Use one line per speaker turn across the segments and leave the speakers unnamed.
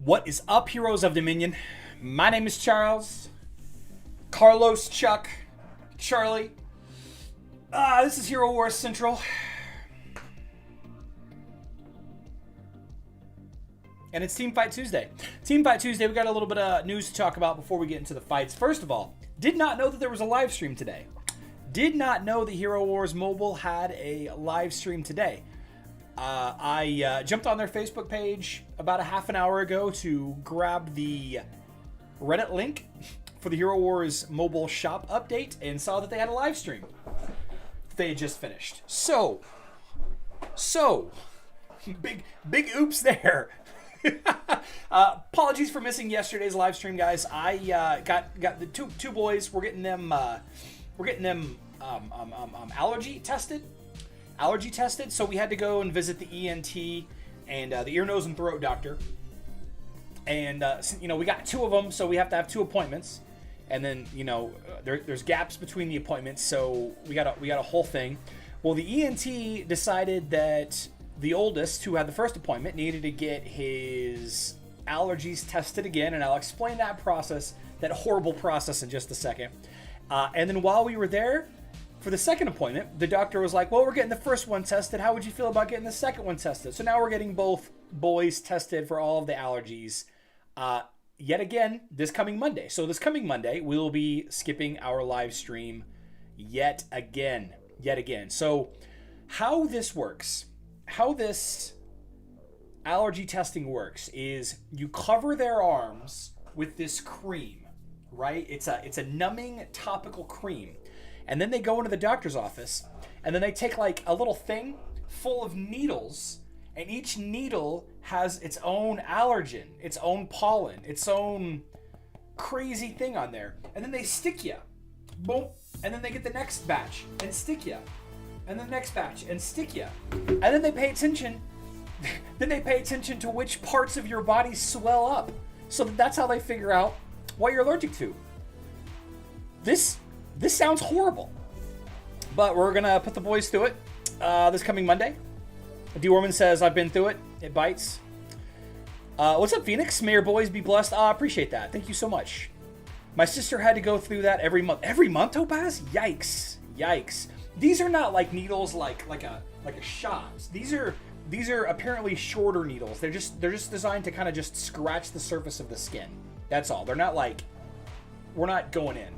What is up, heroes of Dominion? My name is Charles. Carlos, Chuck, Charlie. This is Hero Wars Central. And it's Team Fight Tuesday. Team Fight Tuesday, we got a little bit of news to talk about before we get into the fights. First of all, did not know that there was a live stream today. Did not know that Hero Wars Mobile had a live stream today. I jumped on their Facebook page about a half an hour ago to grab the Reddit link for the Hero Wars Mobile shop update and saw that they had a live stream. They had just finished. So, big oops there. Apologies for missing yesterday's live stream, guys. I got the two boys. We're getting them allergy tested. So we had to go and visit the ENT and the ear, nose, and throat doctor. And we got two of them, so we have to have two appointments. And then there's gaps between the appointments, so we got a whole thing. Well, the ENT decided that the oldest, who had the first appointment, needed to get his allergies tested again, and I'll explain that horrible process in just a second. And then while we were there for the second appointment, the doctor was like, well, we're getting the first one tested. How would you feel about getting the second one tested? So now we're getting both boys tested for all of the allergies yet again this coming Monday. So this coming Monday, we'll be skipping our live stream yet again. So how this works, how this allergy testing works is you cover their arms with this cream, right? It's a numbing topical cream. And then they go into the doctor's office and then they take like a little thing full of needles, and each needle has its own allergen, its own pollen, its own crazy thing on there. And then they stick you. Boom. And then they get the next batch and stick you. And the next batch and stick you. And then they pay attention. Then they pay attention to which parts of your body swell up. So that's how they figure out what you're allergic to. This sounds horrible. But we're going to put the boys through it this coming Monday. D. Orman says, I've been through it. It bites. What's up, Phoenix? May your boys be blessed. I appreciate that. Thank you so much. My sister had to go through that every month. Every month, Topaz? Yikes. These are not like needles like a shot. These are apparently shorter needles. They're just designed to kind of just scratch the surface of the skin. That's all. They're not like, we're not going in.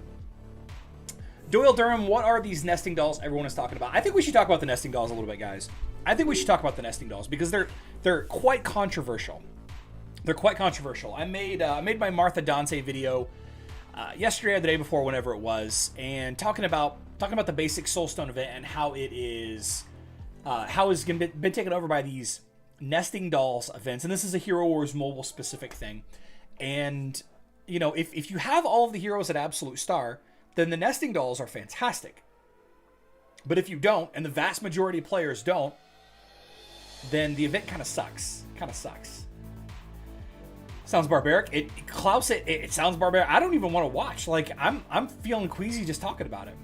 Doyle Durham, what are these nesting dolls everyone is talking about? I think we should talk about the nesting dolls a little bit, guys. I think we should talk about the nesting dolls because they're quite controversial. I made my Martha Dante video yesterday or the day before, whenever it was, and talking about the basic Soulstone event and how it's been taken over by these nesting dolls events. And this is a Hero Wars Mobile specific thing. And if you have all of the heroes at Absolute Star, then the nesting dolls are fantastic. But if you don't, and the vast majority of players don't, then the event kind of sucks. Sounds barbaric. It sounds barbaric. I don't even want to watch. Like, I'm feeling queasy just talking about it.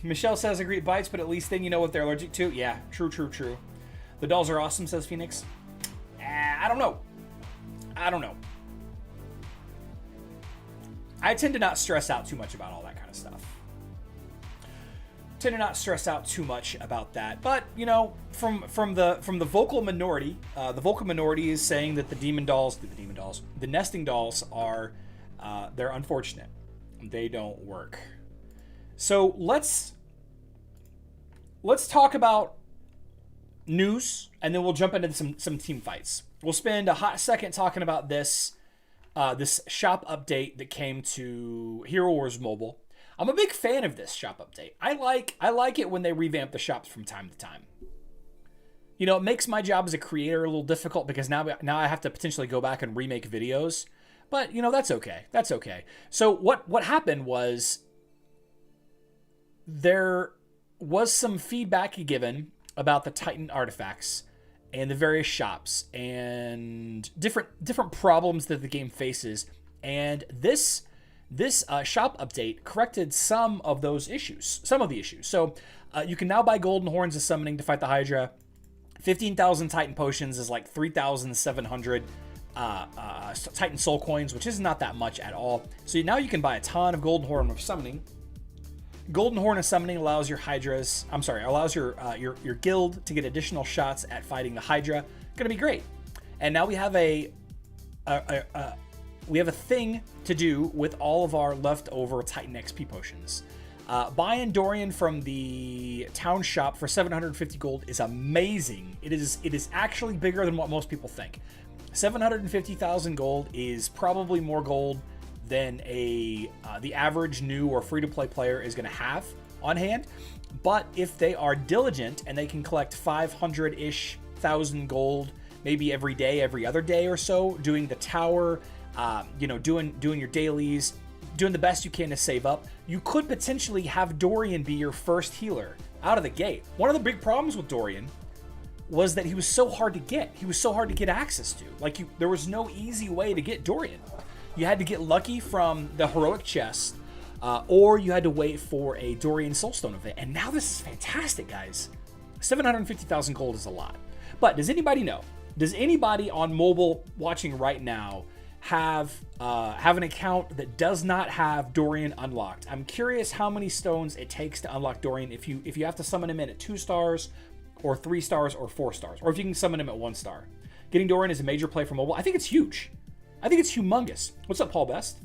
Michelle says, agree, it bites, but at least then you know what they're allergic to. Yeah, true. The dolls are awesome, says Phoenix. I don't know. I tend to not stress out too much about all that kind of stuff. But from the vocal minority, is saying that the nesting dolls are they're unfortunate. They don't work. So let's talk about news, and then we'll jump into some team fights. We'll spend a hot second talking about this shop update that came to Hero Wars Mobile. I'm a big fan of this shop update. I like it when they revamp the shops from time to time. It makes my job as a creator a little difficult because now I have to potentially go back and remake videos. But, that's okay. So what happened was there was some feedback given about the Titan artifacts and the various shops and different problems that the game faces. And this shop update corrected some of the issues. So you can now buy Golden Horns of Summoning to fight the Hydra. 15,000 Titan Potions is like 3,700 Titan Soul coins, which is not that much at all. So now you can buy a ton of Golden Horn of Summoning. Golden Horn of Summoning allows your your guild to get additional shots at fighting the Hydra. Gonna be great. And now we have a thing to do with all of our leftover Titan XP potions. Buying Dorian from the town shop for 750 gold is amazing. It is actually bigger than what most people think. 750,000 gold is probably more gold than the average new or free-to-play player is going to have on hand. But if they are diligent and they can collect 500-ish thousand gold, maybe every day, every other day or so, doing the tower, doing your dailies, doing the best you can to save up, you could potentially have Dorian be your first healer out of the gate. One of the big problems with Dorian was that he was so hard to get. He was so hard to get access to. There was no easy way to get Dorian. You had to get lucky from the heroic chest, or you had to wait for a Dorian Soulstone event. And now this is fantastic, guys. 750,000 gold is a lot. But does anybody know? Does anybody on mobile watching right now have an account that does not have Dorian unlocked? I'm curious how many stones it takes to unlock Dorian. If you have to summon him in at 2 stars, or 3 stars, or 4 stars, or if you can summon him at 1 star. Getting Dorian is a major play for mobile. I think it's huge. I think it's humongous. What's up, Paul Best?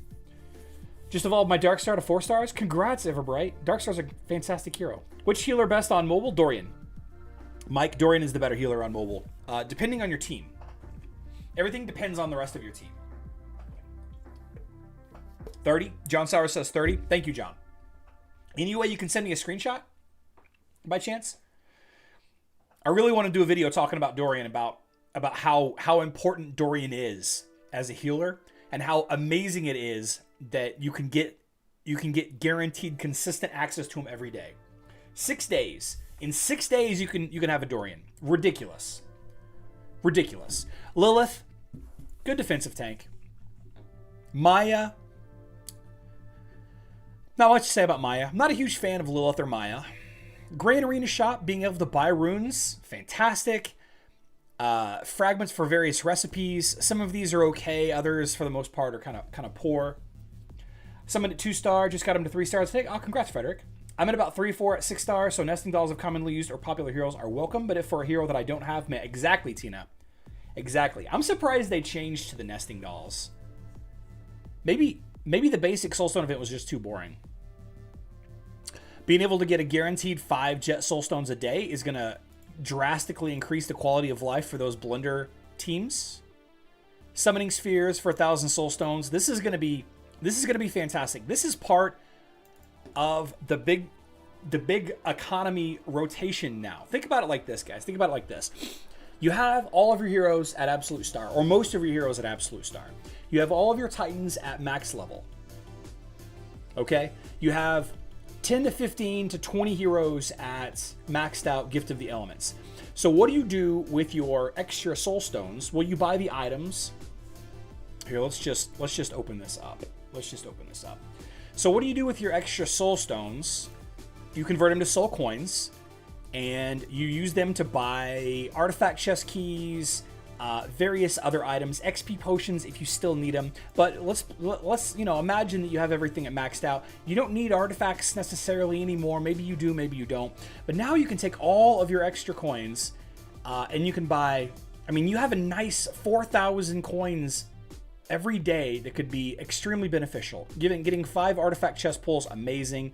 Just evolved my Dark Star to 4 stars. Congrats, Everbright. Dark Star's a fantastic hero. Which healer best on mobile? Dorian. Mike, Dorian is the better healer on mobile. Depending on your team. Everything depends on the rest of your team. 30. John Sauer says 30. Thank you, John. Any way you can send me a screenshot? By chance? I really want to do a video talking about Dorian, about how important Dorian is as a healer, and how amazing it is that you can get guaranteed consistent access to him every day. 6 days. In 6 days you can have a Dorian. Ridiculous. Lilith, good defensive tank. Maya, not much to say about Maya. I'm not a huge fan of Lilith or Maya. Grand Arena Shop, being able to buy runes, fantastic. Fragments for various recipes. Some of these are okay. Others, for the most part, are kind of poor. Someone at 2 star, just got him to 3 stars. Oh, congrats, Frederick. I'm at about 3-4 at 6 stars, so nesting dolls of commonly used or popular heroes are welcome, but if for a hero that I don't have, man, exactly, Tina. Exactly. I'm surprised they changed to the nesting dolls. Maybe the basic Soulstone event was just too boring. Being able to get a guaranteed 5 Jet Soulstones a day is going to drastically increase the quality of life for those Blender teams. Summoning Spheres for 1,000 Soulstones. This is going to be fantastic. This is part of the big economy rotation now. Think about it like this, guys. Think about it like this. You have all of your heroes at Absolute Star, or most of your heroes at Absolute Star. You have all of your Titans at max level. Okay? You have 10 to 15 to 20 heroes at maxed out Gift of the Elements. So what do you do with your extra soul stones? Well, you buy the items. Here, let's just open this up. So what do you do with your extra soul stones? You convert them to soul coins, and you use them to buy artifact chest keys, various other items, XP potions if you still need them. But let's imagine that you have everything maxed out. You don't need artifacts necessarily anymore. Maybe you do, maybe you don't. But now you can take all of your extra coins, and you can buy. I mean, you have a nice 4,000 coins every day that could be extremely beneficial. Getting 5 artifact chest pulls, amazing.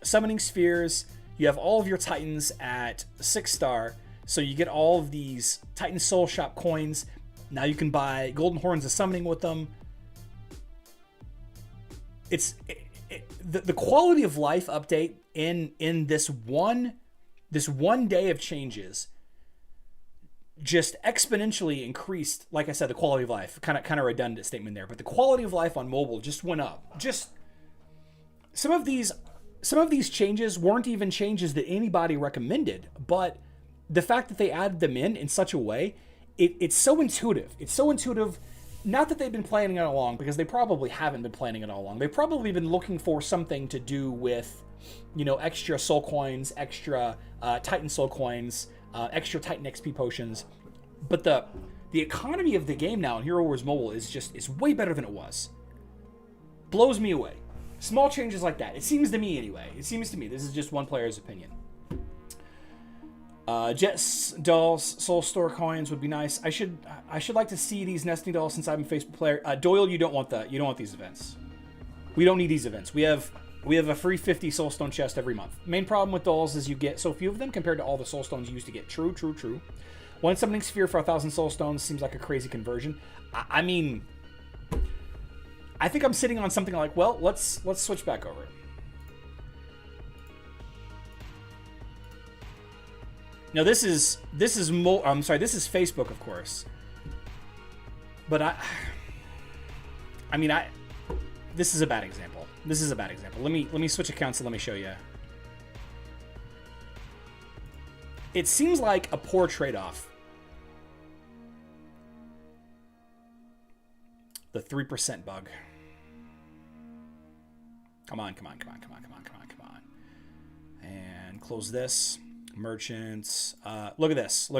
Summoning Spheres. You have all of your Titans at 6 star. So you get all of these Titan Soul Shop coins. Now you can buy Golden Horns of Summoning with them. The quality of life update in this one day of changes just exponentially increased. Like I said, the quality of life, kind of redundant statement there, but the quality of life on mobile just went up. Just some of these changes weren't even changes that anybody recommended, but the fact that they added them in such a way, it's so intuitive. It's so intuitive. Not that they've been planning it all along, because they probably haven't been planning it all along. They've probably been looking for something to do with, extra soul coins, extra Titan soul coins, extra Titan XP potions. But the The economy of the game now in Hero Wars Mobile is way better than it was. Blows me away. Small changes like that. It seems to me anyway. It seems to me. This is just one player's opinion. Jet dolls, Soul Store coins would be nice. I should like to see these nesting dolls since I'm a Facebook player. Doyle, you don't want these events. We don't need these events. We have a free 50 Soulstone chest every month. Main problem with dolls is you get so few of them compared to all the Soulstones you used to get. True. One summoning sphere for 1,000 Soulstones seems like a crazy conversion. I mean, I think I'm sitting on something like, well, let's switch back over. Now this is Facebook, of course. But this is a bad example. Let me switch accounts and let me show you. It seems like a poor trade-off. The 3% bug. Come on. And close this. Merchants. Look at this.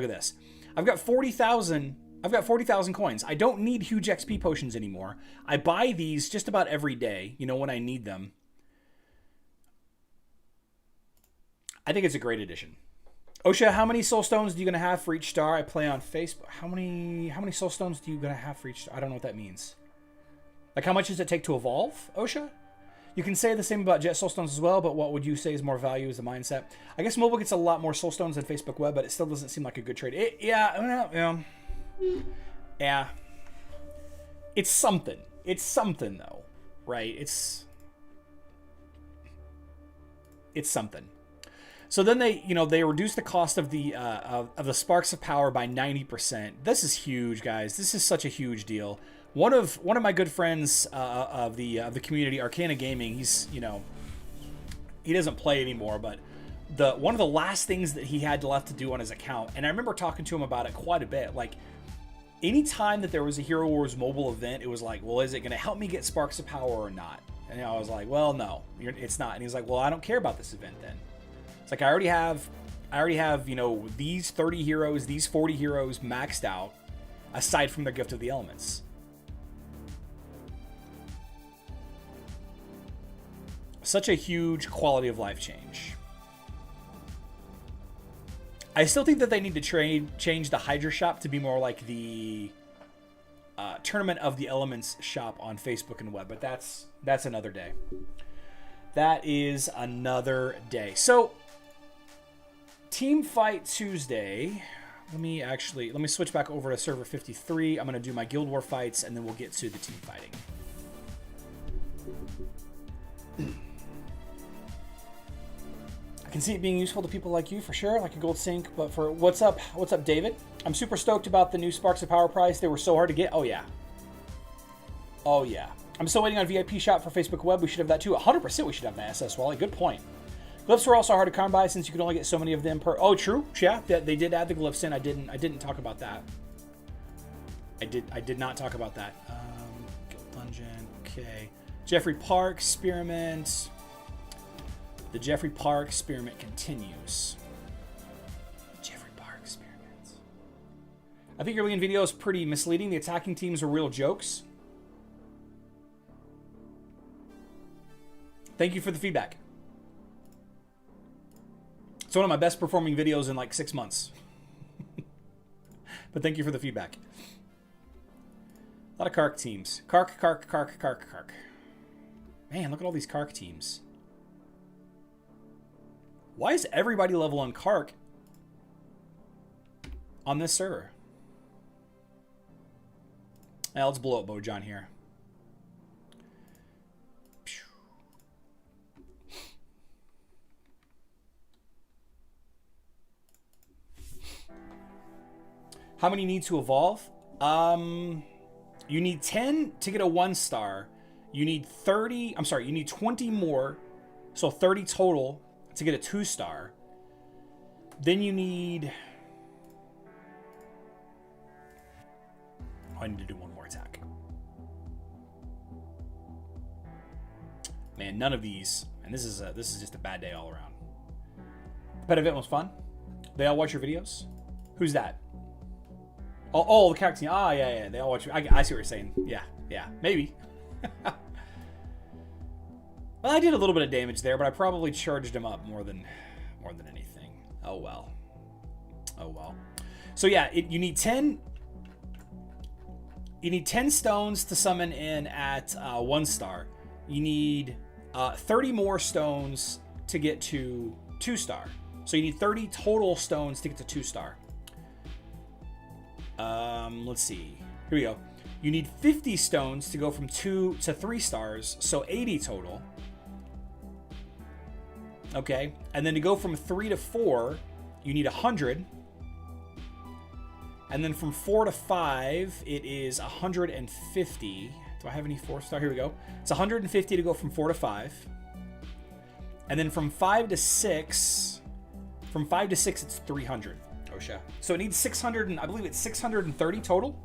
I've got 40,000 coins. I don't need huge XP potions anymore. I buy these just about every day, when I need them. I think it's a great addition. Osha, how many soul stones do you gonna have for each star I play on Facebook? How many soul stones do you gonna have for each star? I don't know what that means. Like, how much does it take to evolve, Osha? You can say the same about Jet Soulstones as well, but what would you say is more value is the mindset? I guess mobile gets a lot more Soulstones than Facebook web, but it still doesn't seem like a good trade. Yeah. It's something. It's something, though, right? It's something. So then they reduce the cost of the Sparks of Power by 90%. This is huge, guys. This is such a huge deal. One of my good friends of the community, Arcana Gaming, he's he doesn't play anymore, but one of the last things that he had left to do on his account, and I remember talking to him about it quite a bit. Like, anytime that there was a Hero Wars mobile event, it was like, well, is it going to help me get Sparks of Power or not? And I was like, well, no, it's not. And he's like, well, I don't care about this event then. It's like I already have these 30 heroes, these 40 heroes maxed out, aside from their Gift of the Elements. Such a huge quality of life change. I still think that they need to change the Hydra shop to be more like the Tournament of the Elements shop on Facebook and web, but that's another day. That is another day. So, Team Fight Tuesday. Let me switch back over to server 53. I'm going to do my Guild War fights, and then we'll get to the team fighting. I can see it being useful to people like you for sure, like a gold sync. But for what's up, David? I'm super stoked about the new Sparks of Power prize. They were so hard to get. Oh yeah. I'm still waiting on VIP shop for Facebook web. We should have that too. 100% we should have that. SS Wally. Good point. Glyphs were also hard to come by since you could only get so many of them per. Oh, true. Yeah, they did add the glyphs in. I didn't talk about that. I did not talk about that. Guild Dungeon. Okay. Jeffrey Park experiment. The Jeffrey Park experiment continues. Jeffrey Park experiments. I think your Leon video is pretty misleading. The attacking teams are real jokes. Thank you for the feedback. It's one of my best performing videos in like 6 months. But thank you for the feedback. A lot of Kark teams. Kark. Man, look at all these Kark teams. Why is everybody level on Kark on this server? Now let's blow up Bojan here. How many need to evolve? You need 10 to get a 1-star. You need 30. I'm sorry, you need 20 more. So 30 total to get a 2-star. Then you need... I need to do one more attack. Man, none of these. And this is just a bad day all around. The pet event was fun. They all watch your videos. Who's that? Oh, the character team. Ah, yeah. They all watch. I see what you're saying. Yeah. Maybe. Well, I did a little bit of damage there, but I probably charged him up more than anything. Oh well. So yeah, you need 10. You need 10 stones to summon in at 1 star. You need 30 more stones to get to 2 star. So you need 30 total stones to get to 2 star. Let's see. Here we go. You need 50 stones to go from 2 to 3 stars, so 80 total. Okay, and then to go from 3 to 4, you need 100. And then from 4 to 5, it is 150. Do I have any 4-star? Here we go. It's 150 to go from 4 to 5. And then from 5 to 6, it's 300. OSHA. So it needs 600, and I believe it's 630 total.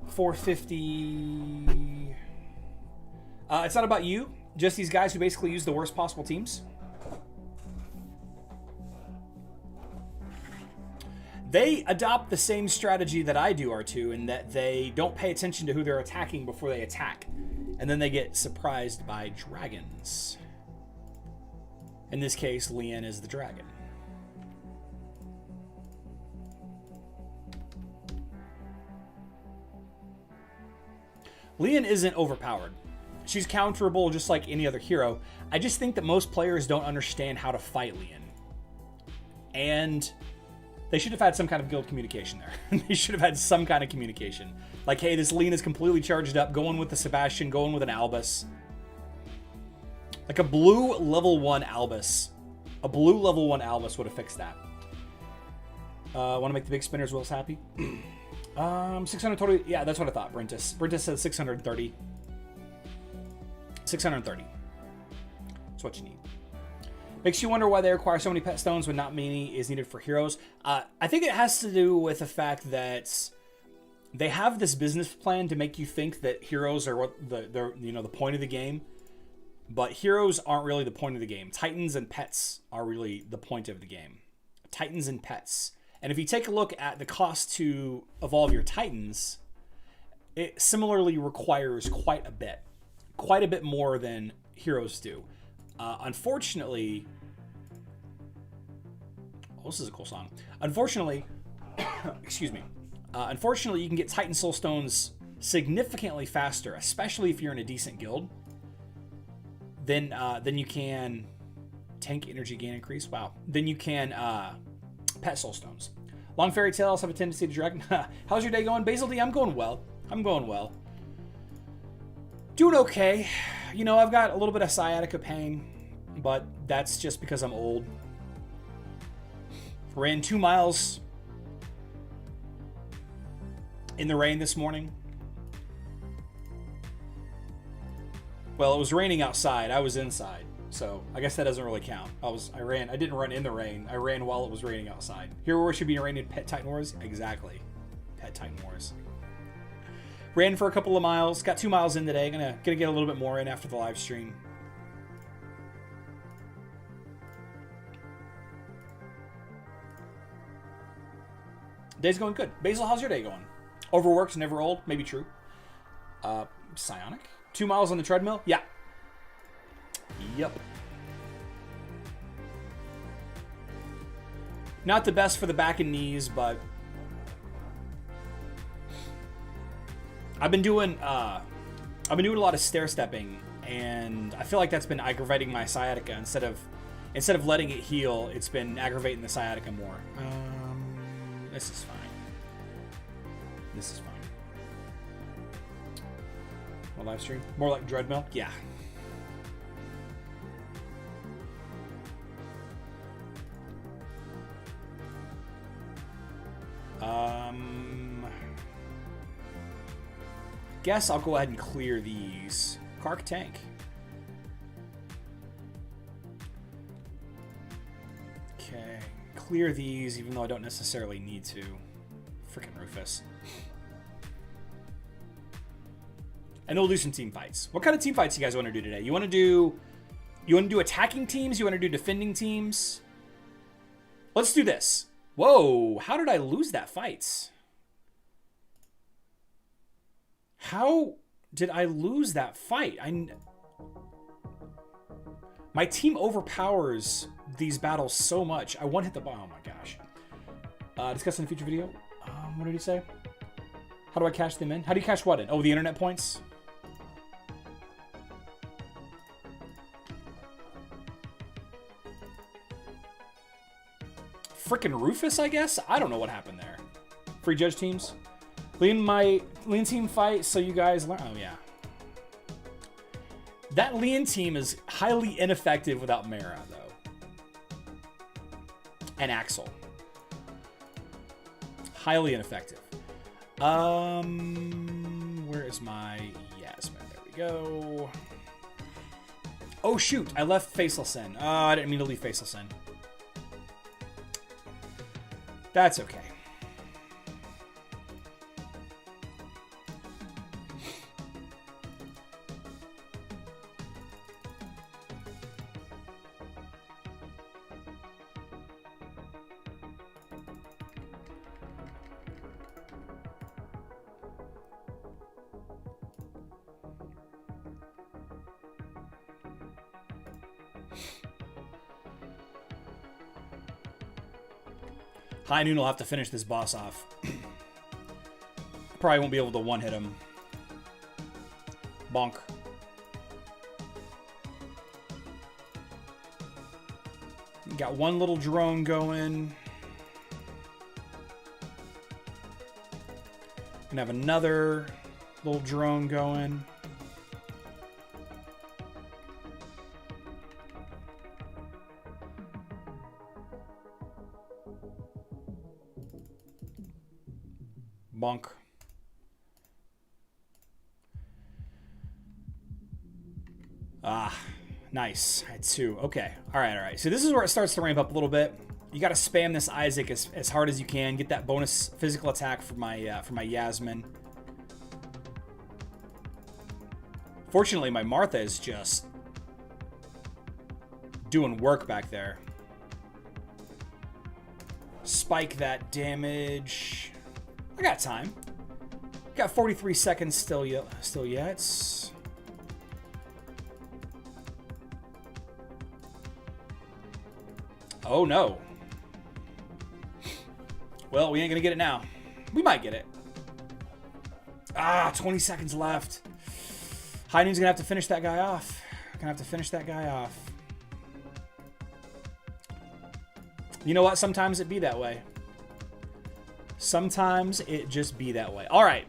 450. It's not about you. Just these guys who basically use the worst possible teams. They adopt the same strategy that I do, R2, in that they don't pay attention to who they're attacking before they attack. And then they get surprised by dragons. In this case, Lien is the dragon. Lien isn't overpowered. She's counterable just like any other hero. I just think that most players don't understand how to fight Lien. And they should have had some kind of guild communication there. They should have had some kind of communication. Like, hey, this Lien is completely charged up. Going with the Sebastian, going with an Albus. Like a blue level 1 Albus. A blue level 1 Albus would have fixed that. Want to make the big spinners Will's happy? 600 total. Yeah, that's what I thought, Brentus. Brentus says 630. 630. That's what you need. Makes you wonder why they require so many pet stones when not many is needed for heroes. I think it has to do with the fact that they have this business plan to make you think that heroes are what the point of the game, but heroes aren't really the point of the game. Titans and pets are really the point of the game. Titans and pets. And if you take a look at the cost to evolve your Titans, it similarly requires quite a bit more than heroes do. Unfortunately, this is a cool song. Unfortunately, excuse me. Unfortunately, you can get Titan Soul Stones significantly faster, especially if you're in a decent guild. Then you can tank energy gain increase. Wow. Then you can pet Soul Stones. Long fairy tales have a tendency to drag. How's your day going, Basil D? I'm going well. Doing okay. You know, I've got a little bit of sciatica pain, but that's just because I'm old. Ran 2 miles in the rain this morning. Well, it was raining outside. I was inside, so I guess that doesn't really count. I didn't run in the rain. I ran while it was raining outside. Hero Wars should be raining Pet Titan Wars? Exactly. Pet Titan Wars. Ran for a couple of miles. Got 2 miles in today. Gonna get a little bit more in after the live stream. Day's going good. Basil, how's your day going? Overworked, never old. Maybe true. Psionic? 2 miles on the treadmill? Yeah. Yep. Not the best for the back and knees, but I've been doing a lot of stair stepping, and I feel like that's been aggravating my sciatica. Instead of letting it heal, it's been aggravating the sciatica more. This is fine. More live stream? More like Dreadmill? Yeah. Guess I'll go ahead and clear these. Kark tank. Okay. Clear these, even though I don't necessarily need to. Freaking Rufus. And we'll do some team fights. What kind of team fights you guys want to do today? You want to do attacking teams? You want to do defending teams? Let's do this. Whoa, how did I lose that fight? How did I lose that fight? My team overpowers these battles so much. I one hit the bottom. Oh my gosh. Discuss in a future video. What did he say? How do I cash them in? How do you cash what in? Oh, the internet points? Frickin' Rufus, I guess? I don't know what happened there. Free judge teams. Lean team fight, so you guys learn. Oh, yeah. That Lean team is highly ineffective without Mara, though. And Axel. Highly ineffective. Where is my Yasmin? There we go. Oh, shoot. I left Faisal Sen. I didn't mean to leave Faisal Sen. That's okay. High Noon will have to finish this boss off. Probably won't be able to one-hit him. Bonk. Got one little drone going. Gonna have another little drone going. Bonk. Ah, nice. I had two. Okay. All right. So this is where it starts to ramp up a little bit. You got to spam this Isaac as hard as you can. Get that bonus physical attack for my Yasmin. Fortunately, my Martha is just doing work back there. Spike that damage. I got time. Got 43 seconds still yet. Oh no. Well, we ain't gonna get it now. We might get it. 20 seconds left. High Noon's gonna have to finish that guy off. You know what? Sometimes it be that way. Sometimes it just be that way. All right.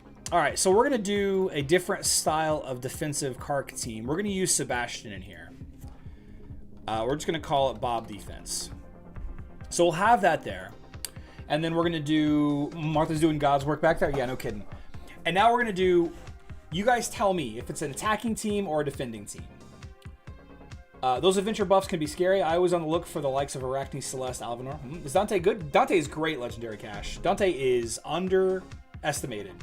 So we're going to do a different style of defensive Kark team. We're going to use Sebastian in here. We're just going to call it Bob Defense. So we'll have that there. And then we're going to do... Martha's doing God's work back there? Yeah, no kidding. And now we're going to do... You guys tell me if it's an attacking team or a defending team. Those adventure buffs can be scary. I was on the look for the likes of Arachne, Celeste, Alvanor. Is Dante good? Dante is great legendary cash. Dante is underestimated.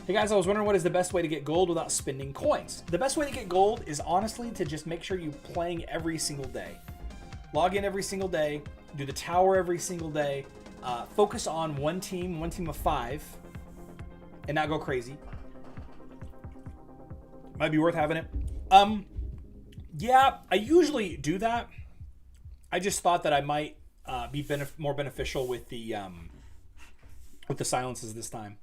Hey guys, I was wondering what is the best way to get gold without spending coins. The best way to get gold is honestly to just make sure you're playing every single day. Log in every single day. Do the tower every single day. Focus on one team of 5. And not go crazy. Might be worth having it. Yeah, I usually do that. I just thought that I might be more beneficial with the silences this time.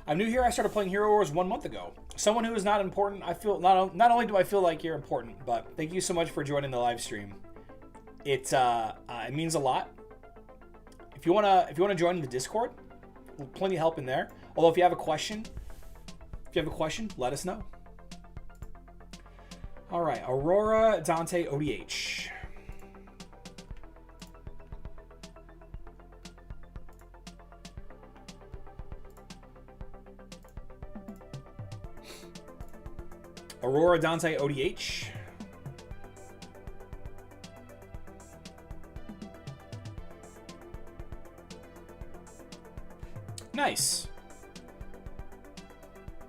I'm new here. I started playing Hero Wars 1 month ago. Someone who is not important. I feel not only do I feel like you're important, but thank you so much for joining the live stream. It means a lot. If you wanna join the Discord, plenty of help in there. Although if you have a question, let us know. All right, Aurora, Dante, ODH. Aurora, Dante, ODH. Nice.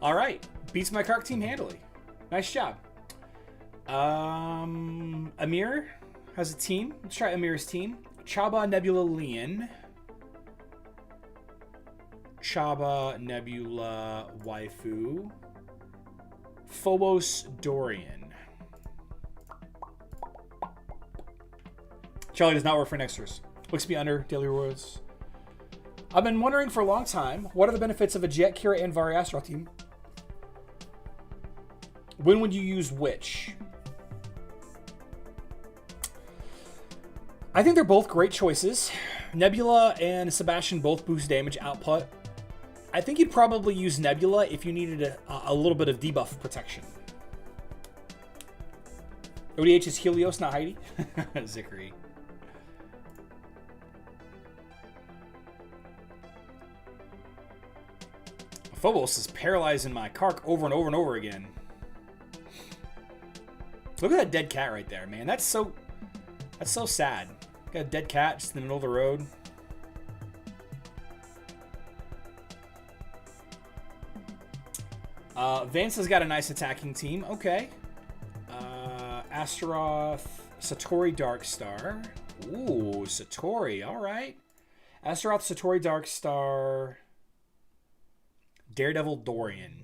All right, beats my Kark team handily. Nice job. Amir has a team. Let's try Amir's team. Chaba, Nebula, Leon. Chaba, Nebula, Waifu, Phobos, Dorian. Charlie does not work for Nexters. Looks to be under daily rewards. I've been wondering for a long time, what are the benefits of a Jet, Kira, and Variastro team? When would you use which? I think they're both great choices. Nebula and Sebastian both boost damage output. I think you'd probably use Nebula if you needed a little bit of debuff protection. ODH is Helios, not Heidi. Zikri. Phobos is paralyzing my Kark over and over and over again. Look at that dead cat right there, man. That's so sad. Got a dead cat just in the middle of the road. Vance has got a nice attacking team. Okay. Astaroth, Satori Darkstar. Ooh, Satori. All right. Astaroth, Satori Darkstar, Daredevil, Dorian.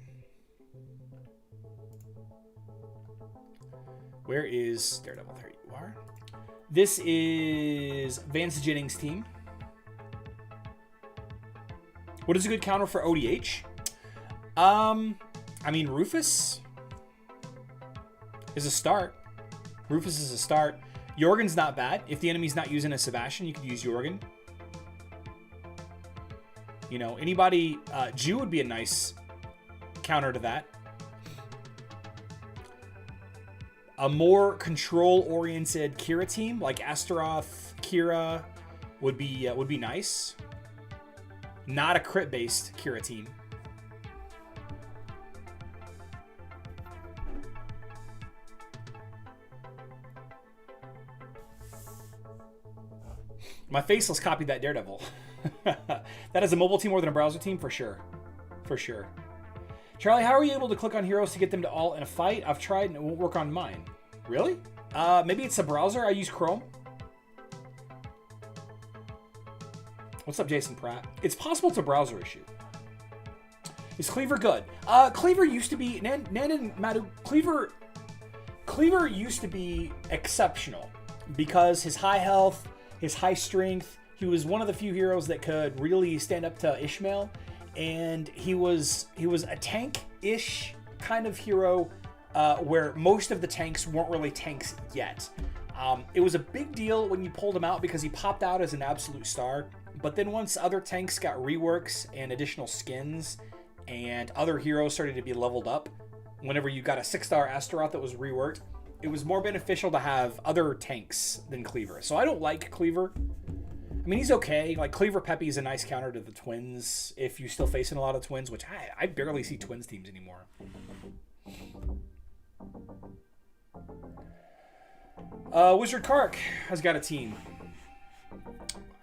Where is Daredevil? There you are. This is Vance Jennings' team. What is a good counter for ODH? I mean, Rufus is a start. Rufus is a start. Jorgen's not bad. If the enemy's not using a Sebastian, you could use Jorgen. You know, anybody... Jew would be a nice counter to that. A more control-oriented Kira team, like Astaroth, Kira, would be nice. Not a crit-based Kira team. My faceless copied that Daredevil. That is a mobile team more than a browser team, for sure. For sure. Charlie, how are you able to click on heroes to get them to all in a fight? I've tried and it won't work on mine. Really? Maybe it's a browser. I use Chrome. What's up, Jason Pratt? It's possible it's a browser issue. Is Cleaver good? Cleaver used to be... Nan and Madu... Cleaver used to be exceptional because his high health, his high strength, he was one of the few heroes that could really stand up to Ishmael, and he was a tank-ish kind of hero where most of the tanks weren't really tanks yet. It was a big deal when you pulled him out because he popped out as an absolute star, but then once other tanks got reworks and additional skins and other heroes started to be leveled up, whenever you got a 6-star Astaroth that was reworked, it was more beneficial to have other tanks than Cleaver. So I don't like Cleaver. I mean, he's okay. Like, Cleaver Peppy is a nice counter to the Twins if you're still facing a lot of Twins, which I barely see Twins teams anymore. Wizard Kark has got a team.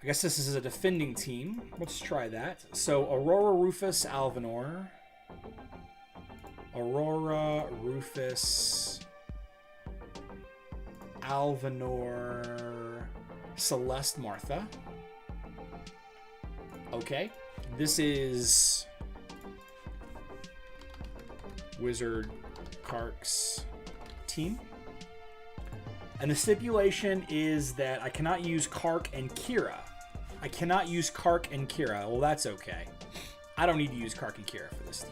I guess this is a defending team. Let's try that. So, Aurora, Rufus, Alvanor. Aurora, Rufus, Alvanor, Celeste, Martha. Okay. This is Wizard Kark's team. And the stipulation is that I cannot use Kark and Kira. I cannot use Kark and Kira. Well, that's okay. I don't need to use Kark and Kira for this team.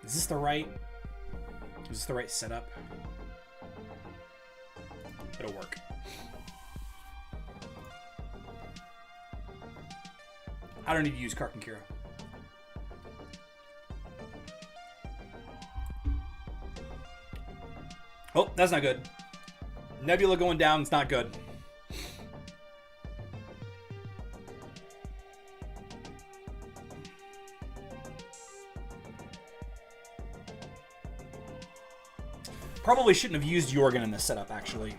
Is this the right setup? It'll work. I don't need to use Kark and Kira. Oh, that's not good. Nebula going down, it's not good. Probably shouldn't have used Jorgen in this setup, actually.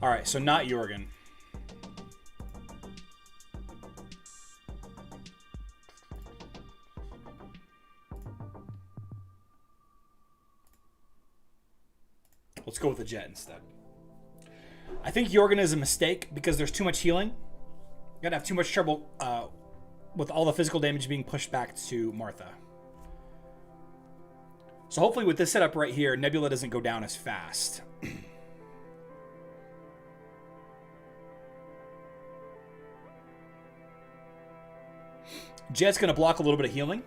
All right, so not Jorgen. Let's go with the Jet instead. I think Jorgen is a mistake because there's too much healing. You're going to have too much trouble with all the physical damage being pushed back to Martha. So hopefully with this setup right here, Nebula doesn't go down as fast. Jet's going to block a little bit of healing.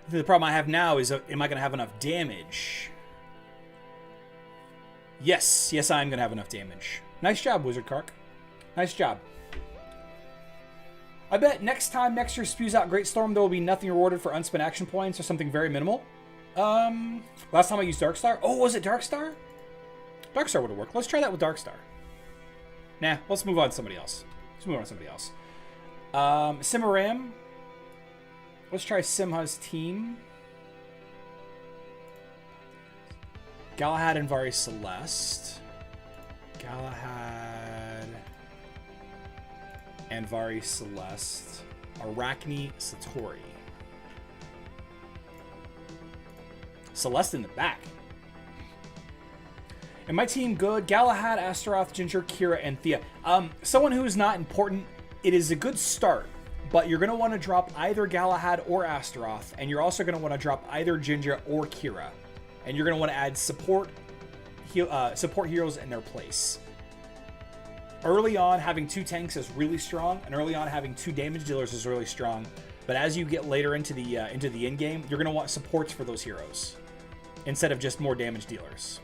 The problem I have now is, am I going to have enough damage? Yes, I'm going to have enough damage. Nice job, Wizard Kark. Nice job. I bet next time Nexter spews out Great Storm, there will be nothing rewarded for unspent action points or something very minimal. Last time I used Darkstar. Oh, was it Darkstar? Darkstar would have worked. Let's try that with Darkstar. Nah, let's move on to somebody else. Simaram. Let's try Simha's team. Galahad and Vari Celeste. Galahad and Vari Celeste. Arachne Satori. Celeste in the back. And my team good. Galahad, Astaroth, Ginger, Kira, and Thea. Someone who is not important. It is a good start. But you're going to want to drop either Galahad or Astaroth. And you're also going to want to drop either Ginger or Kira. And you're going to want to add support heroes in their place. Early on, having 2 tanks is really strong. And early on, having 2 damage dealers is really strong. But as you get later into the end game, you're going to want supports for those heroes. Instead of just more damage dealers.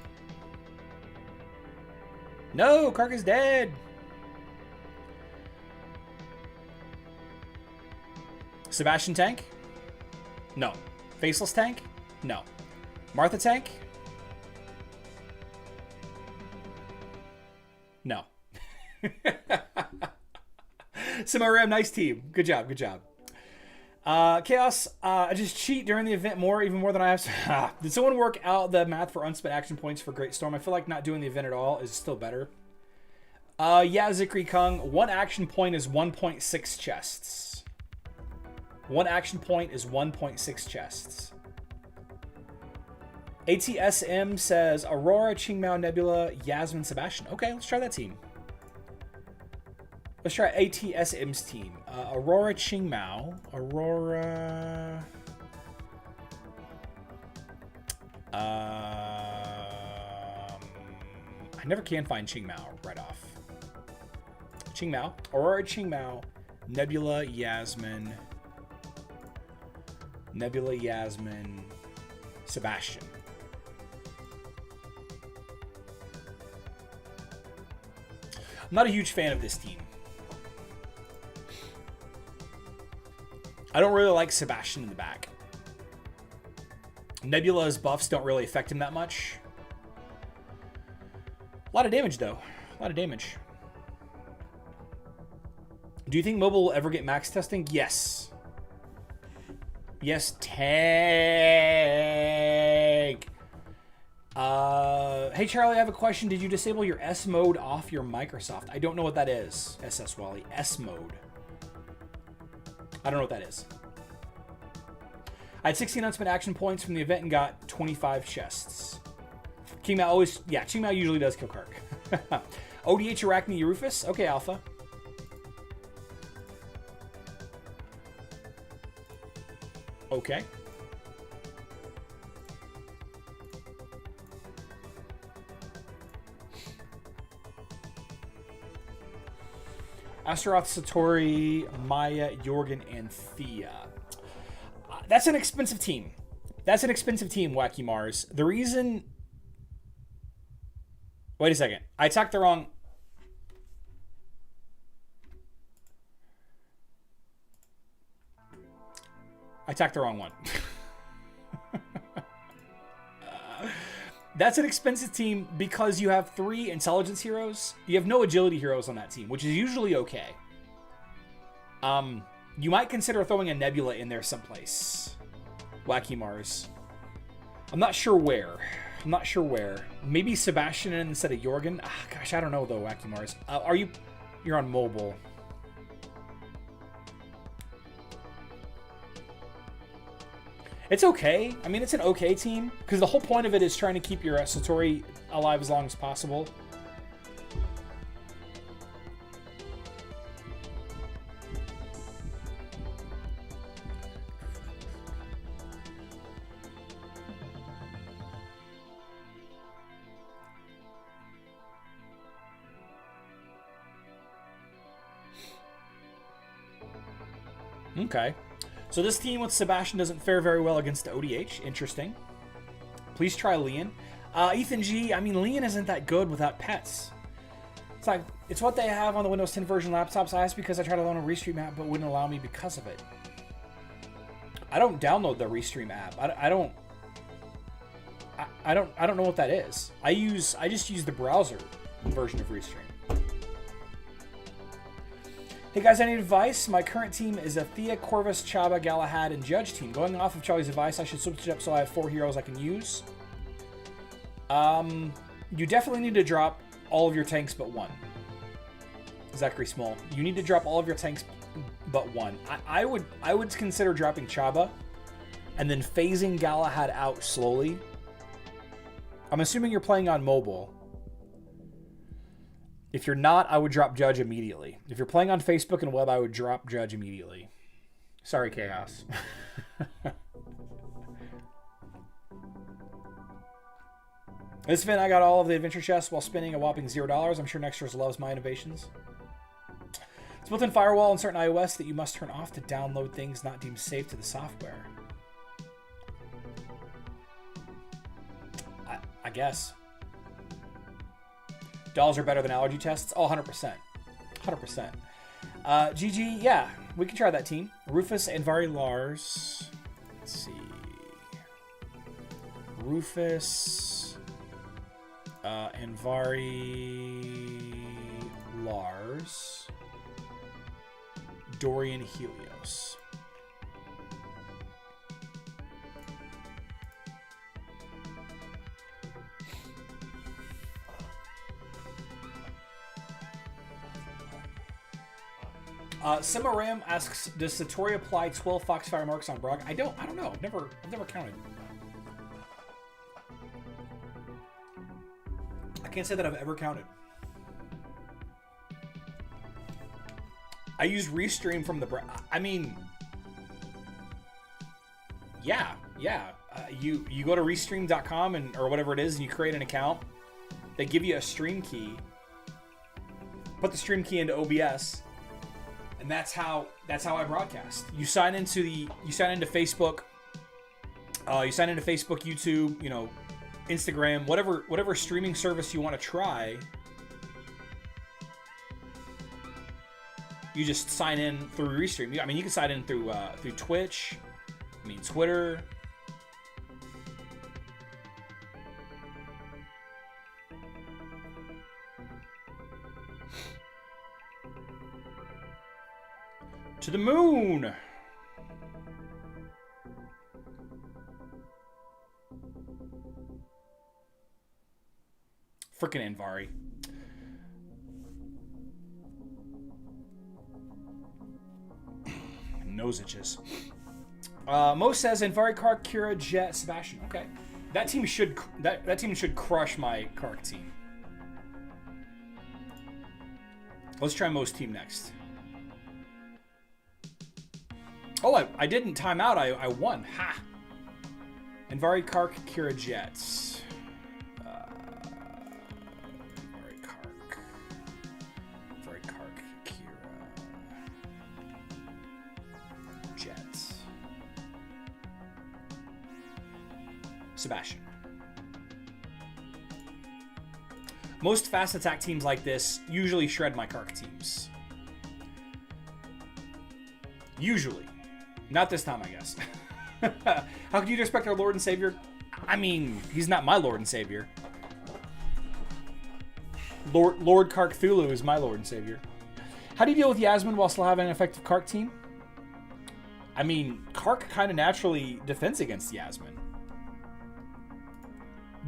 No, Kark is dead. Sebastian tank? No. Faceless tank? No. Martha tank? No. Simaram, nice team. Good job. Chaos, I just cheat during the event even more than I have. Did someone work out the math for unspent action points for Great Storm? I feel like not doing the event at all is still better. Yeah, Zikri Kung. 1 action point is 1.6 chests. 1 action point is 1.6 chests. ATSM says Aurora, Qingmao, Nebula, Yasmin, Sebastian. Okay, let's try that team. Let's try ATSM's team. Aurora, Qingmao. Aurora. I never can find Qingmao right off. Qingmao. Aurora, Qingmao. Nebula, Yasmin. Nebula, Yasmin, Sebastian. I'm not a huge fan of this team. I don't really like Sebastian in the back. Nebula's buffs don't really affect him that much. A lot of damage, though. A lot of damage. Do you think mobile will ever get max testing? Yes. Yes, tank. Hey, Charlie, I have a question. Did you disable your S mode off your Microsoft? I don't know what that is, SS Wally. S mode. I don't know what that is. I had 16 unspent action points from the event and got 25 chests. Qingmao usually does kill Kark. ODH Arachne Rufus. Okay, Alpha. Okay. Astaroth, Satori, Maya, Jorgen, and Thea. That's an expensive team. Wacky Mars. The reason... Wait a second. I attacked the wrong... one. That's an expensive team because you have 3 intelligence heroes. You have no agility heroes on that team, which is usually okay. You might consider throwing a Nebula in there someplace. Wacky Mars. I'm not sure where. I'm not sure where. Maybe Sebastian instead of Jorgen. Ah, gosh, I don't know though. Wacky Mars. Are you? You're on mobile. It's okay. I mean, it's an okay team because the whole point of it is trying to keep your Satori alive as long as possible. Okay. So this team with Sebastian doesn't fare very well against the ODH. Interesting. Please try Leon. Ethan G, I mean, Leon isn't that good without pets. It's like, it's what they have on the Windows 10 version laptops. I asked because I tried to load a Restream app, but wouldn't allow me because of it. I don't download the Restream app. I don't know what that is. I just use the browser version of Restream. Hey guys, I need advice. My current team is a Thea, Corvus, Chaba, Galahad, and Judge team. Going off of Charlie's advice, I should switch it up so I have 4 heroes I can use. You definitely need to drop all of your tanks but one. Zachary Small. You need to drop all of your tanks but one. I would consider dropping Chaba and then phasing Galahad out slowly. I'm assuming you're playing on mobile. If you're not, I would drop Judge immediately. If you're playing on Facebook and web, I would drop Judge immediately. Sorry, Chaos. This event, I got all of the adventure chests while spending a whopping $0. I'm sure Nexters loves my innovations. It's built-in firewall on certain iOS that you must turn off to download things not deemed safe to the software. I guess. Dolls are better than allergy tests? Oh, 100%. 100%. GG, yeah, we can try that team. Rufus, Anvari, Lars. Let's see. Rufus, Anvari, Lars, Dorian, Helios. Simaram asks, does Satori apply 12 Foxfire marks on Brog? I don't know. I've never counted. I can't say that I've ever counted. I use Restream from the I mean, yeah. You go to restream.com and or whatever it is, and you create an account. They give you a stream key. Put the stream key into OBS. And that's how I broadcast. You sign into Facebook. You sign into Facebook, YouTube, Instagram, whatever streaming service you want to try. You just sign in through Restream. I mean, you can sign in through Twitch. I mean, Twitter. To the moon! Frickin' Anvari. Nose itches. Mo says Anvari, Kark, Kira, Jet, Sebastian. Okay. That team should crush my Kark team. Let's try Mo's team next. Oh, I didn't time out. I won. Ha! Anvari, Kark, Kira, Jets. Anvari, Kark, Kira, Jets. Sebastian. Most fast attack teams like this usually shred my Kark teams. Usually. Not this time, I guess. How could you respect our Lord and Savior? I mean, he's not my Lord and Savior. Lord Kark Thulu is my Lord and Savior. How do you deal with Yasmin while still having an effective Kark team? I mean, Kark kind of naturally defends against Yasmin.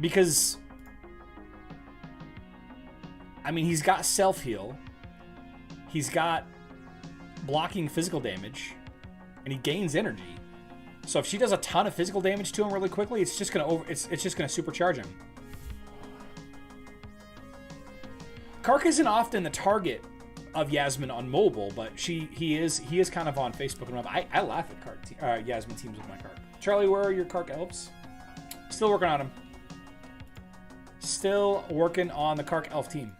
Because, I mean, he's got self-heal. He's got blocking physical damage. And he gains energy. So if she does a ton of physical damage to him really quickly, it's just gonna it's just gonna supercharge him. Kark isn't often the target of Yasmin on mobile, but he is kind of on Facebook and I laugh at Kark Yasmin teams with my Kark. Charlie, where are your Kark elves? Still working on them. Still working on the Kark elf team.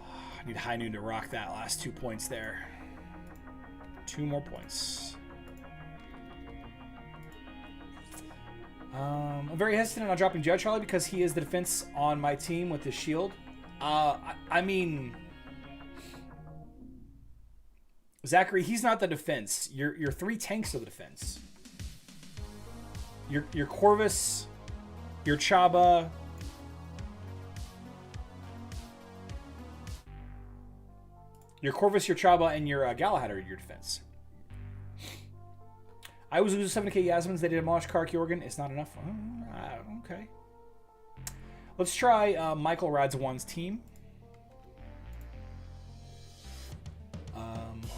I need High Noon to rock that last 2 points there. 2 more points. I'm very hesitant on dropping Judge Charlie because he is the defense on my team with his shield. I mean, Zachary, he's not the defense. Your 3 tanks are the defense. Your Corvus, your Chaba, your Chaba, and your Galahad are your defense. I was losing 7k Yasmins. They did demolish Kark Jorgen. It's not enough. Okay. Let's try Michael Radzawan's team.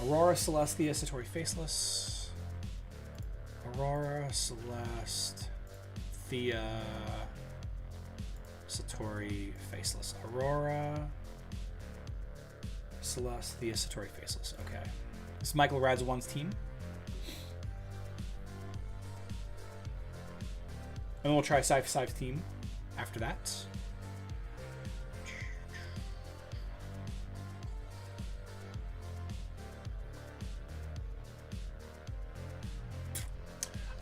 Aurora, Celestia, Satori, Faceless. Aurora, Celeste, Thea, Satori, Faceless. Aurora, Celeste, Thea, Satori, Faceless. Okay. This is Michael Radzawan's team. And then we'll try Scythe's team after that.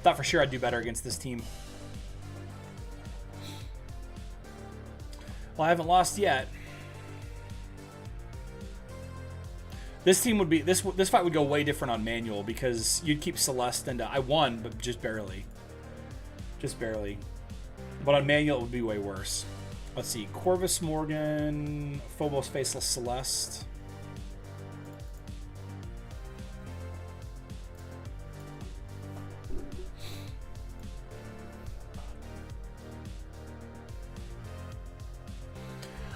Thought for sure I'd do better against this team. Well, I haven't lost yet. This team would be this fight would go way different on manual because you'd keep Celeste and I won, but just barely. Just barely. But on manual, it would be way worse. Let's see. Corvus Morgan, Phobos Faceless Celeste.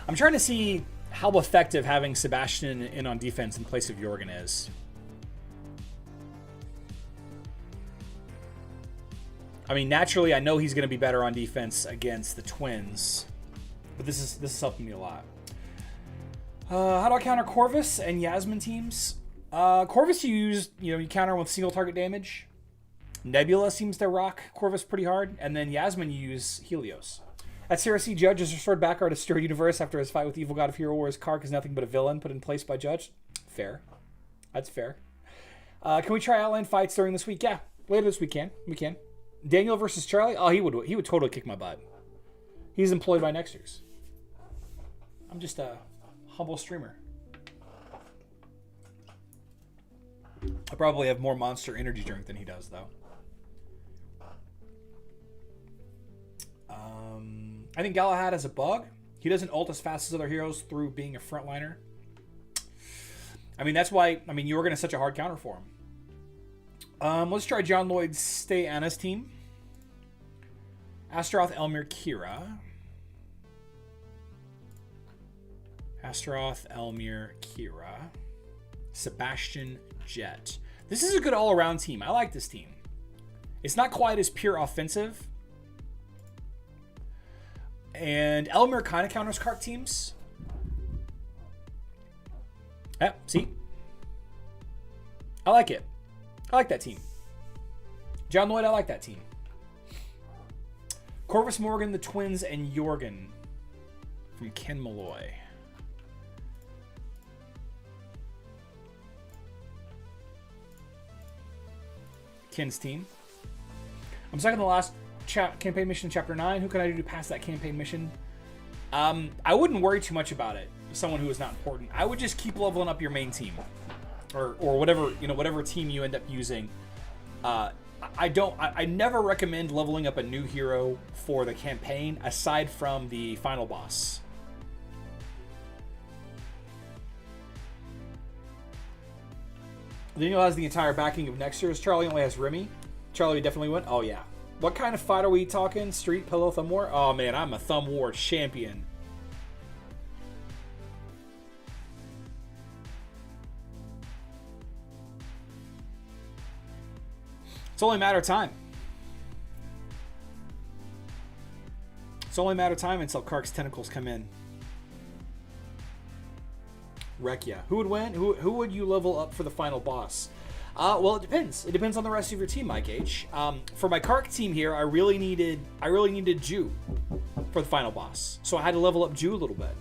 I'm trying to see how effective having Sebastian in on defense in place of Jorgen is. I mean, naturally, I know he's going to be better on defense against the Twins, but this is helping me a lot. How do I counter Corvus and Yasmin teams? Corvus you counter with single target damage. Nebula seems to rock Corvus pretty hard, and then Yasmin you use Helios. At CRC, Judge is restored back to Stir Universe after his fight with Evil God of Hero Wars. Kark is nothing but a villain put in place by Judge. Fair. That's fair. Can we try Outland fights during this week? Yeah, later this week we can. Daniel versus Charlie? Oh, he would totally kick my butt. He's employed by Nexters. I'm just a humble streamer. I probably have more Monster Energy drink than he does, though. I think Galahad has a bug. He doesn't ult as fast as other heroes through being a frontliner. I mean, that's why, Jorgen is such a hard counter for him. Let's try John Lloyd's Stay Anna's team. Astaroth, Elmir, Kira. Astaroth, Elmir, Kira. Sebastian, Jet. This is a good all-around team. I like this team. It's not quite as pure offensive. And Elmir kind of counters Kark teams. Yeah, see? I like it. I like that team. John Lloyd, I like that team. Corvus Morgan, the Twins, and Jorgen from Ken Malloy. Ken's team. I'm stuck in the last campaign mission, Chapter 9. Who can I do to pass that campaign mission? I wouldn't worry too much about it. Someone who is not important. I would just keep leveling up your main team, or whatever team you end up using. I never recommend leveling up a new hero for the campaign aside from the final boss. Daniel has the entire backing of Nexters. Charlie only has Remy. Charlie definitely win. Oh, yeah. What kind of fight are we talking? Street, pillow, thumb war? Oh, man, I'm a thumb war champion. It's only a matter of time. It's only a matter of time until Kark's tentacles come in. Rekia. Who would win? Who would you level up for the final boss? Well, it depends. It depends on the rest of your team, Mike H. For my Kark team here, I really needed Ju for the final boss. So I had to level up Ju a little bit.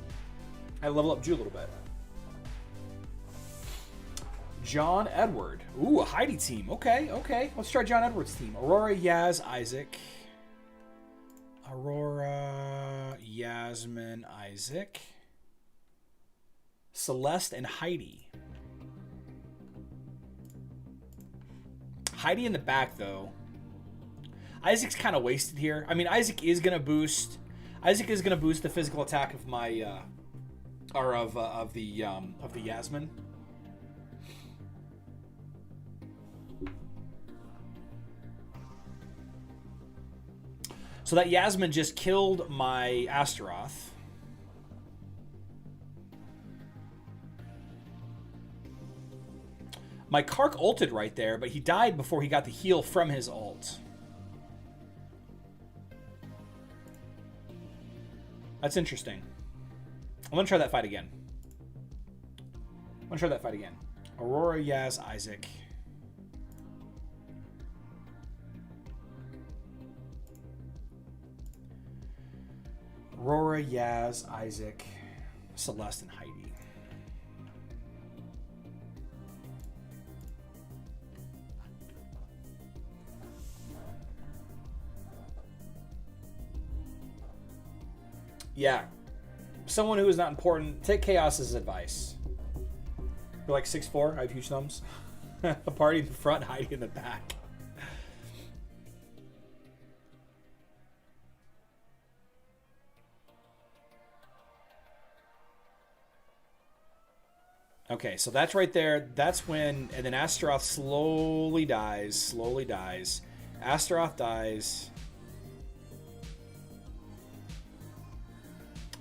John Edward. Ooh, a Heidi team. Okay. Let's try John Edward's team. Aurora, Yaz, Isaac. Aurora, Yasmin, Isaac. Celeste, and Heidi. Heidi in the back, though. Isaac's kind of wasted here. I mean, Isaac is gonna boost the physical attack of my, of the Yasmin. So that Yasmin just killed my Astaroth. My Kark ulted right there, but he died before he got the heal from his ult. That's interesting. I'm going to try that fight again. Aurora, Yaz, Isaac. Aurora, Yaz, Isaac, Celeste, and Heidi. Yeah. Someone who is not important, take Chaos's advice. You're like 6'4", I have huge thumbs. A party in the front, Heidi in the back. Okay, so that's right there. That's when, and then Astaroth slowly dies. Astaroth dies.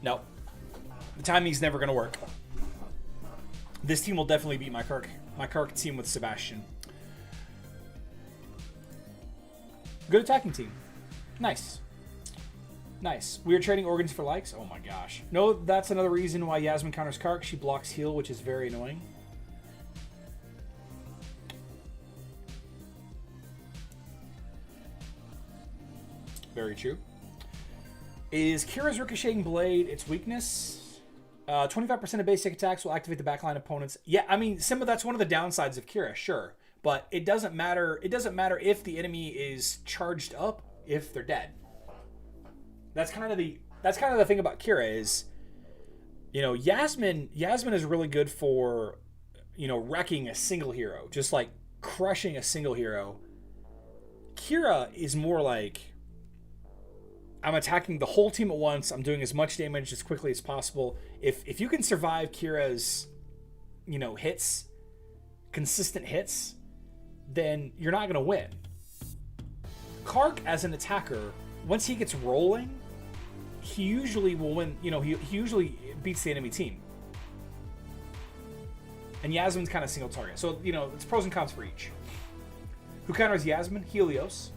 Nope. The timing's never going to work. This team will definitely beat my Kark team with Sebastian. Good attacking team. Nice. We are trading organs for likes. Oh my gosh. No, that's another reason why Yasmin counters Kark. She blocks heal, which is very annoying. Very true. Is Kira's Ricocheting Blade its weakness? 25% of basic attacks will activate the backline opponents. Yeah, I mean, that's one of the downsides of Kira, sure. But it doesn't matter. It doesn't matter if the enemy is charged up if they're dead. That's kind of the thing about Kira is, Yasmin is really good for, wrecking a single hero, just like crushing a single hero. Kira is more like, I'm attacking the whole team at once. I'm doing as much damage as quickly as possible. If you can survive Kira's, hits, consistent hits, then you're not going to win. Kark, as an attacker, once he gets rolling, he usually will win. He usually beats the enemy team. And Yasmin's kind of single target. So, it's pros and cons for each. Who counters Yasmin? Helios.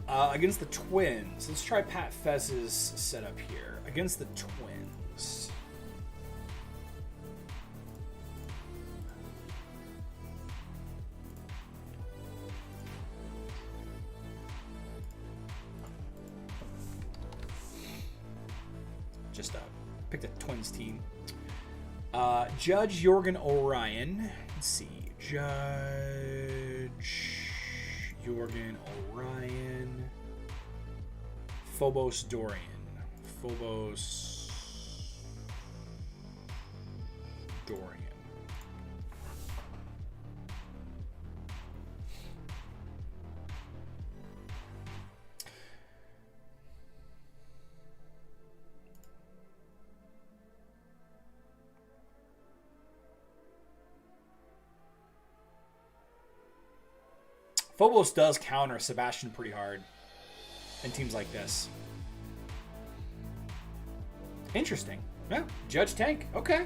Against the Twins. Let's try Pat Fez's setup here. Against the Twins. Just picked a Twins team. Judge Jorgen Orion. Let's see. Judge Jorgen Orion. Phobos Dorian. Phobos Dorian. Phobos does counter Sebastian pretty hard in teams like this. Interesting. Yeah, Judge Tank. Okay.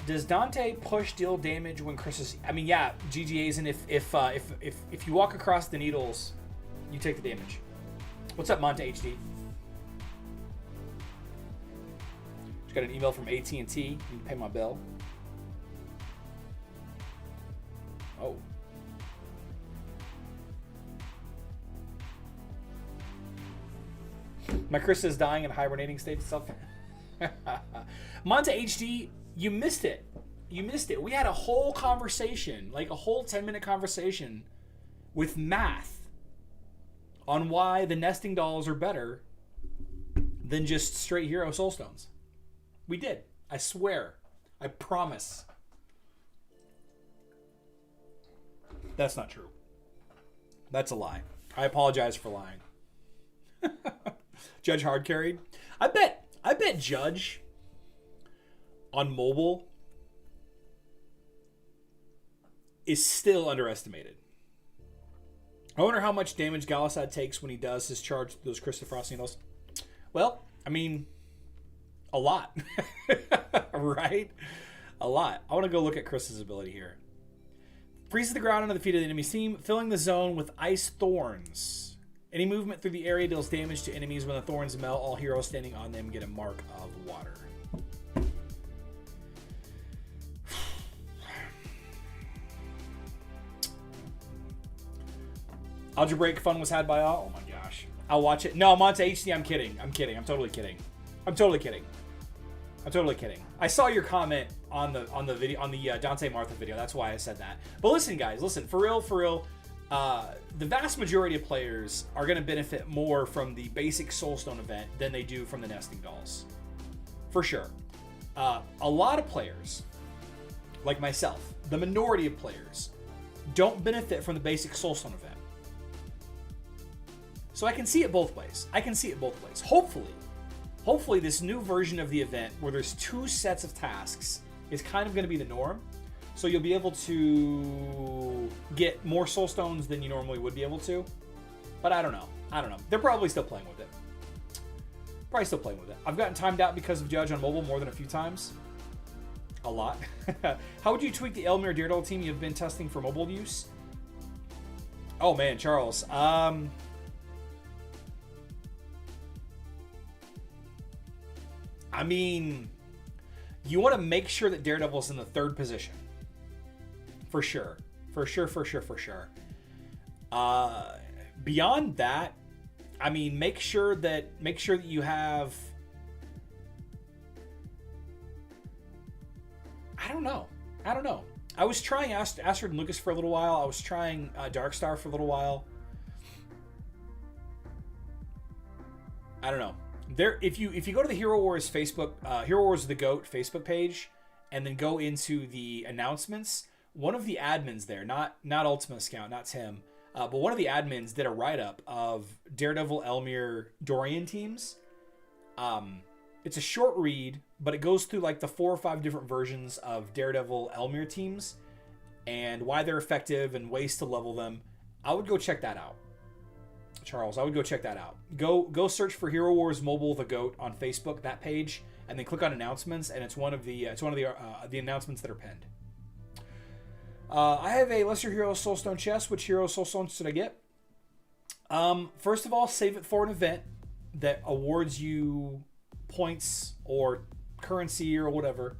Does Dante push deal damage when Chris is? I mean, yeah, GGAs, and if you walk across the needles, you take the damage. What's up, Monte HD? Just got an email from AT&T. Need to pay my bill. Oh. My Chris is dying in hibernating state itself. Monte HD, you missed it. You missed it. We had a whole conversation, like a whole 10-minute conversation with math on why the nesting dolls are better than just straight hero soulstones. We did. I swear. I promise. That's not true. That's a lie. I apologize for lying. Judge hard carried. I bet Judge on mobile is still underestimated. I wonder how much damage Galisad takes when he does his charge with those Crystal Frost needles. Well, I mean, a lot. Right? A lot. I want to go look at Chris's ability here. Freezes the ground under the feet of the enemy's team, filling the zone with ice thorns. Any movement through the area deals damage to enemies. When the thorns melt, all heroes standing on them get a mark of water. Algebraic fun was had by all. Oh my gosh. I'll watch it. No, Monte HD, I'm kidding. I'm totally kidding. I saw your comment on the video, on the Dante Martha video. That's why I said that. But listen, guys, for real. The vast majority of players are going to benefit more from the basic Soulstone event than they do from the nesting dolls. For sure. A lot of players, like myself, the minority of players, don't benefit from the basic Soulstone event. So I can see it both ways. Hopefully this new version of the event where there's 2 sets of tasks is kind of going to be the norm. So you'll be able to get more Soulstones than you normally would be able to. But I don't know. They're probably still playing with it. I've gotten timed out because of Judge on mobile more than a few times. A lot. How would you tweak the Elmir Daredevil team you've been testing for mobile use? Oh man, Charles. I mean, you want to make sure that Daredevil's in the 3rd position. For sure. Beyond that, I mean, make sure that you have. I don't know. I was trying Astrid and Lucas for a little while. I was trying Darkstar for a little while. I don't know. If you go to the Hero Wars Facebook, Hero Wars the GOAT Facebook page, and then go into the announcements, one of the admins there, not Ultima Scout, not Tim, but one of the admins did a write-up of Daredevil, Elmir, Dorian teams. It's a short read, but it goes through like the 4 or 5 different versions of Daredevil, Elmir teams, and why they're effective and ways to level them. I would go check that out. Charles, I would go check that out. Go search for Hero Wars Mobile the GOAT on Facebook, that page, and then click on announcements, and it's one of the announcements that are pinned. I have a Lesser Hero Soulstone chest. Which Hero Soulstones should I get? First of all, save it for an event that awards you points or currency or whatever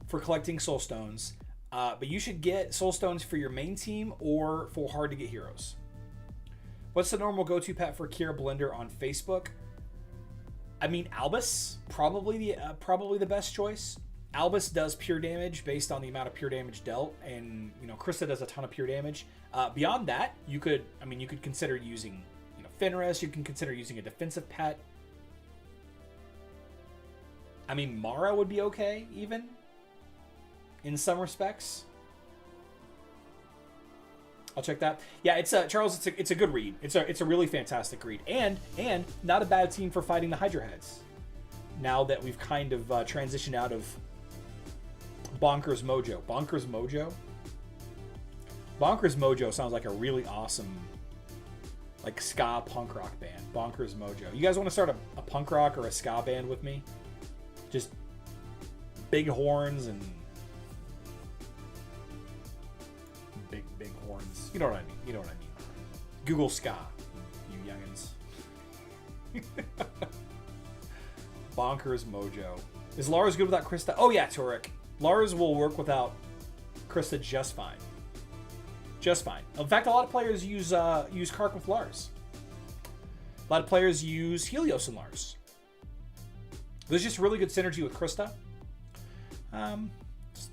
for collecting Soulstones. But you should get Soulstones for your main team or for hard to get heroes. What's the normal go-to pet for Kira Blender on Facebook? I mean, Albus, probably the best choice. Albus does pure damage based on the amount of pure damage dealt, and Krista does a ton of pure damage. Beyond that, you could consider using Fenris. You can consider using a defensive pet. I mean, Mara would be okay, even in some respects. I'll check that. Yeah, it's Charles. It's a good read. It's a really fantastic read, and not a bad team for fighting the Hydra heads. Now that we've kind of transitioned out of Bonkers Mojo. Bonkers Mojo sounds like a really awesome, like, ska punk rock band. Bonkers Mojo. You guys want to start a punk rock or a ska band with me? Just big horns and big horns. You know what I mean. You know what I mean. Google ska, you youngins. Bonkers Mojo. Is Lars good without Krista? Oh yeah, Turek. Lars will work without Krista just fine. Just fine. In fact, a lot of players use Kark with Lars. A lot of players use Helios and Lars. There's just really good synergy with Krista. Just,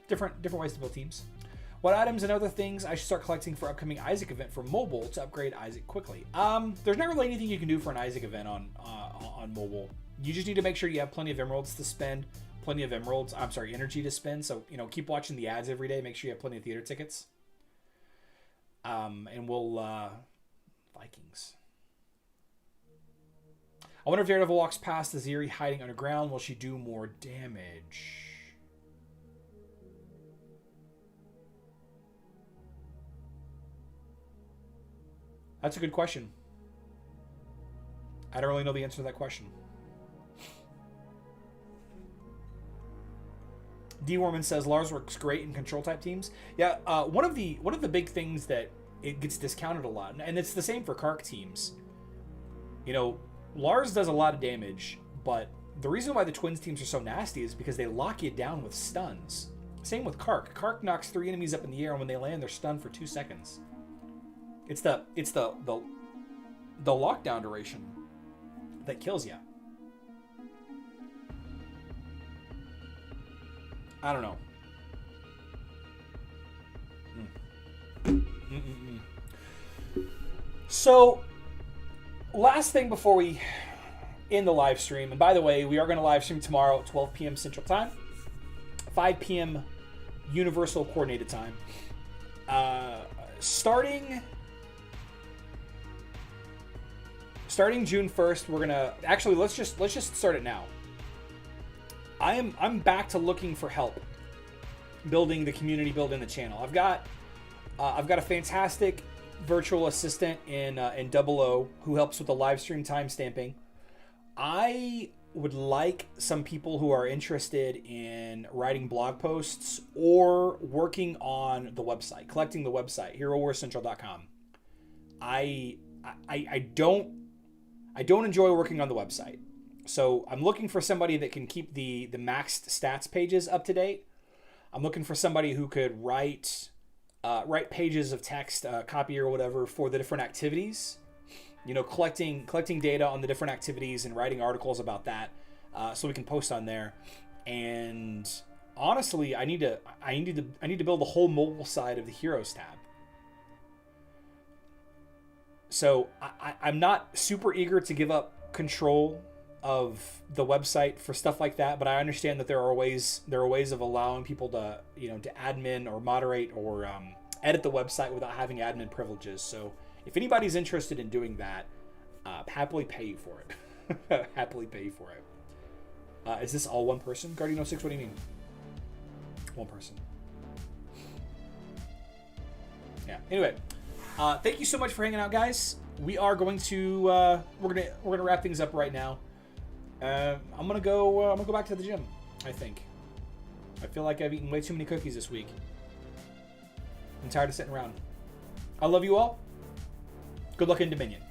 different ways to build teams. What items and other things I should start collecting for upcoming Isaac event for mobile to upgrade Isaac quickly? There's not really anything you can do for an Isaac event on mobile. You just need to make sure you have plenty of emeralds to spend, energy to spend. So, keep watching the ads every day. Make sure you have plenty of theater tickets. And we'll, Vikings. I wonder if Daredevil walks past Aziri hiding underground. Will she do more damage? That's a good question. I don't really know the answer to that question. D. Warman says Lars works great in control type teams. Yeah, one of the big things that it gets discounted a lot, and it's the same for Kark teams. Lars does a lot of damage, but the reason why the Twins teams are so nasty is because they lock you down with stuns. Same with Kark. Kark knocks 3 enemies up in the air, and when they land, they're stunned for 2 seconds. It's the lockdown duration that kills you. I don't know. So, last thing before we end the live stream, and by the way, we are going to live stream tomorrow at 12 p.m. Central Time, 5 p.m. Universal Coordinated Time. Starting June 1st, we're gonna let's just start it now. I'm back to looking for help building the community, building the channel. I've got a fantastic virtual assistant in 00 who helps with the live stream timestamping. I would like some people who are interested in writing blog posts or working on the website, collecting the website, HeroWarsCentral.com. I don't enjoy working on the website. So I'm looking for somebody that can keep the maxed stats pages up to date. I'm looking for somebody who could write pages of text, copy or whatever for the different activities. Collecting data on the different activities and writing articles about that, so we can post on there. And honestly, I need to build the whole mobile side of the Heroes tab. So I'm not super eager to give up control of the website for stuff like that, but I understand that there are ways of allowing people to to admin or moderate or edit the website without having admin privileges. So if anybody's interested in doing that, happily pay you for it. Happily pay you for it. Is this all one person? Guardian06, what do you mean? One person. Yeah. Anyway, thank you so much for hanging out, guys. We are going to we're gonna wrap things up right now. I'm gonna go back to the gym. I think. I feel like I've eaten way too many cookies this week. I'm tired of sitting around. I love you all. Good luck in Dominion.